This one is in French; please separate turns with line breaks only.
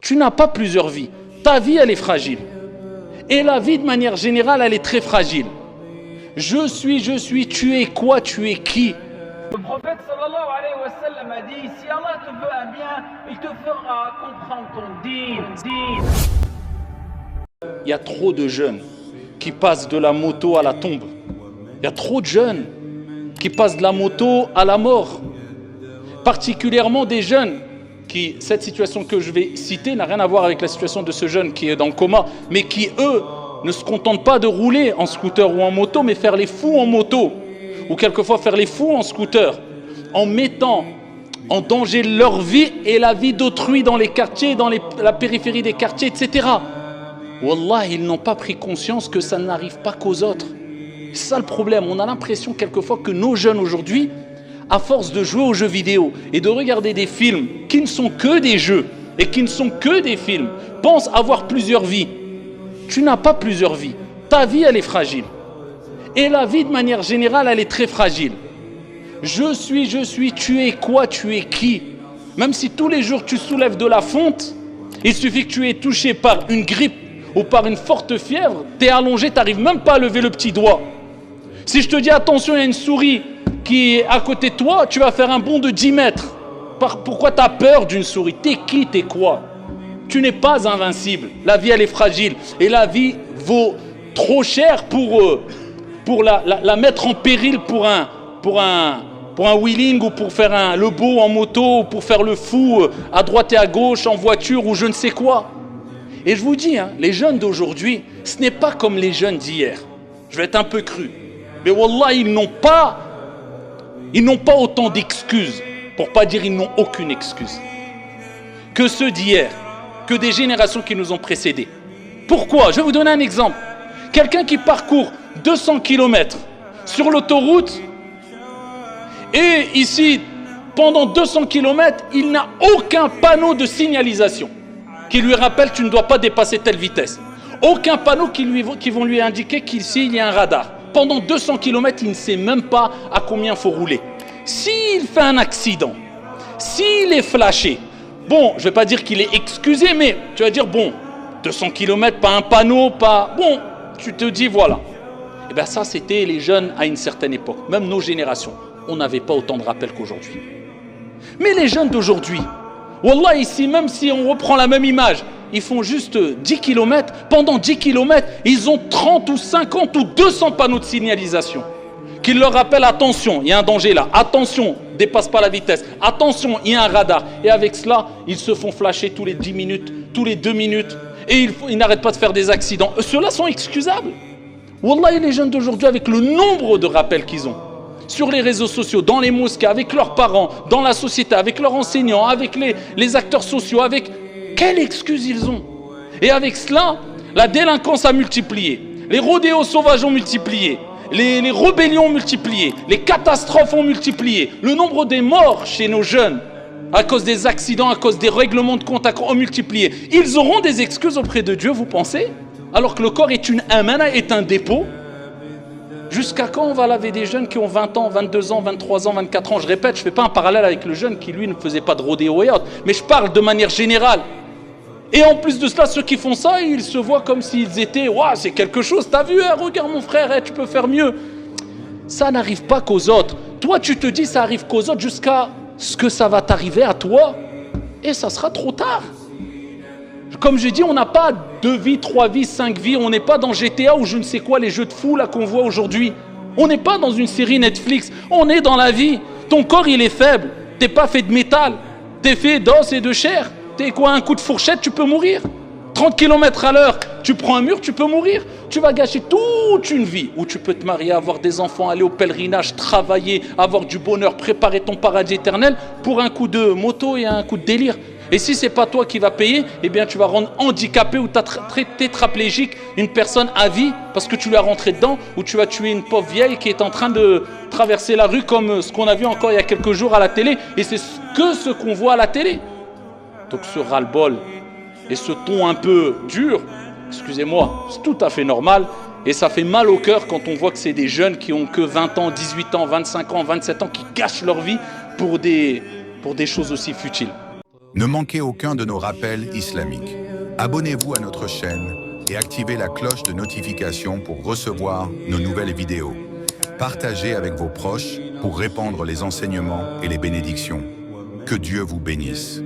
Tu n'as pas plusieurs vies. Ta vie, elle est fragile. Et la vie, de manière générale, elle est très fragile. Je suis, tu es quoi, tu es qui?
Le prophète sallallahu alayhi wa sallam a dit, si Allah te veut un bien, il te fera comprendre ton dîn.
Il y a trop de jeunes qui passent de la moto à la tombe. Il y a trop de jeunes qui passent de la moto à la mort. Particulièrement des jeunes qui, cette situation que je vais citer n'a rien à voir avec la situation de ce jeune qui est dans le coma, mais qui, eux, ne se contentent pas de rouler en scooter ou en moto, mais faire les fous en moto, ou quelquefois faire les fous en scooter, en mettant en danger leur vie et la vie d'autrui dans les quartiers, dans la périphérie des quartiers, etc. Wallah, ils n'ont pas pris conscience que ça n'arrive pas qu'aux autres. C'est ça le problème. On a l'impression quelquefois que nos jeunes aujourd'hui, à force de jouer aux jeux vidéo et de regarder des films qui ne sont que des jeux et qui ne sont que des films, pensent avoir plusieurs vies. Tu n'as pas plusieurs vies. Ta vie, elle est fragile. Et la vie, de manière générale, elle est très fragile. Je suis, tu es quoi, tu es qui? Même si tous les jours tu soulèves de la fonte, il suffit que tu aies touché par une grippe ou par une forte fièvre, tu es allongé, tu n'arrives même pas à lever le petit doigt. Si je te dis attention, il y a une souris qui est à côté de toi, tu vas faire un bond de 10 mètres. Pourquoi tu as peur d'une souris? T'es qui, t'es quoi? Tu n'es pas invincible. La vie, elle est fragile. Et la vie vaut trop cher pour la mettre en péril pour un wheeling ou pour faire le beau en moto ou pour faire le fou à droite et à gauche en voiture ou je ne sais quoi. Et je vous dis, les jeunes d'aujourd'hui, ce n'est pas comme les jeunes d'hier. Je vais être un peu cru. Mais wallah, ils n'ont pas autant d'excuses, pour pas dire ils n'ont aucune excuse, que ceux d'hier, que des générations qui nous ont précédés. Pourquoi? Je vais vous donner un exemple. Quelqu'un qui parcourt 200 km sur l'autoroute et ici, pendant 200 km, il n'a aucun panneau de signalisation qui lui rappelle tu ne dois pas dépasser telle vitesse. Aucun panneau qui vont lui indiquer qu'ici il y a un radar. Pendant 200 km, il ne sait même pas à combien il faut rouler. S'il fait un accident, s'il est flashé, bon, je ne vais pas dire qu'il est excusé, mais tu vas dire, bon, 200 km, pas un panneau, pas... Bon, tu te dis, voilà. Et bien ça, c'était les jeunes à une certaine époque. Même nos générations, on n'avait pas autant de rappels qu'aujourd'hui. Mais les jeunes d'aujourd'hui, wallah, ici, même si on reprend la même image, ils font juste 10 km. Pendant 10 km, ils ont 30 ou 50 ou 200 panneaux de signalisation qui leur rappellent attention, il y a un danger là. Attention, dépasse pas la vitesse. Attention, il y a un radar. Et avec cela, ils se font flasher tous les 10 minutes, tous les 2 minutes. Et ils n'arrêtent pas de faire des accidents. Ceux-là sont excusables. Wallah, les jeunes d'aujourd'hui, avec le nombre de rappels qu'ils ont sur les réseaux sociaux, dans les mosquées, avec leurs parents, dans la société, avec leurs enseignants, avec les acteurs sociaux, avec... Quelle excuse ils ont? Et avec cela, la délinquance a multiplié, les rodéos sauvages ont multiplié, les rébellions ont multiplié, les catastrophes ont multiplié, le nombre des morts chez nos jeunes, à cause des accidents, à cause des règlements de compte, ont multiplié. Ils auront des excuses auprès de Dieu, vous pensez? Alors que le corps est une amana, est un dépôt. Jusqu'à quand on va laver des jeunes qui ont 20 ans, 22 ans, 23 ans, 24 ans? Je répète, je ne fais pas un parallèle avec le jeune qui, lui, ne faisait pas de rodéo et autres. Mais je parle de manière générale. Et en plus de cela, ceux qui font ça, ils se voient comme s'ils étaient « Waouh, c'est quelque chose, t'as vu, regarde mon frère, tu peux faire mieux. » Ça n'arrive pas qu'aux autres. Toi, tu te dis ça arrive qu'aux autres jusqu'à ce que ça va t'arriver à toi. Et ça sera trop tard. Comme je dis, on n'a pas 2 vies, 3 vies, 5 vies. On n'est pas dans GTA ou je ne sais quoi, les jeux de fou là qu'on voit aujourd'hui. On n'est pas dans une série Netflix. On est dans la vie. Ton corps, il est faible. T'es pas fait de métal. T'es fait d'os et de chair. T'es quoi, un coup de fourchette, tu peux mourir. 30 km à l'heure, tu prends un mur, tu peux mourir. Tu vas gâcher toute une vie où tu peux te marier, avoir des enfants, aller au pèlerinage, travailler, avoir du bonheur, préparer ton paradis éternel pour un coup de moto et un coup de délire. Et si ce n'est pas toi qui vas payer, eh bien tu vas rendre handicapé ou tétraplégique une personne à vie parce que tu lui as rentré dedans, ou tu vas tuer une pauvre vieille qui est en train de traverser la rue comme ce qu'on a vu encore il y a quelques jours à la télé. Et c'est ce qu'on voit à la télé. Donc ce ras-le-bol et ce ton un peu dur, excusez-moi, c'est tout à fait normal. Et ça fait mal au cœur quand on voit que c'est des jeunes qui ont que 20 ans, 18 ans, 25 ans, 27 ans qui gâchent leur vie pour des choses aussi futiles.
Ne manquez aucun de nos rappels islamiques. Abonnez-vous à notre chaîne et activez la cloche de notification pour recevoir nos nouvelles vidéos. Partagez avec vos proches pour répandre les enseignements et les bénédictions. Que Dieu vous bénisse.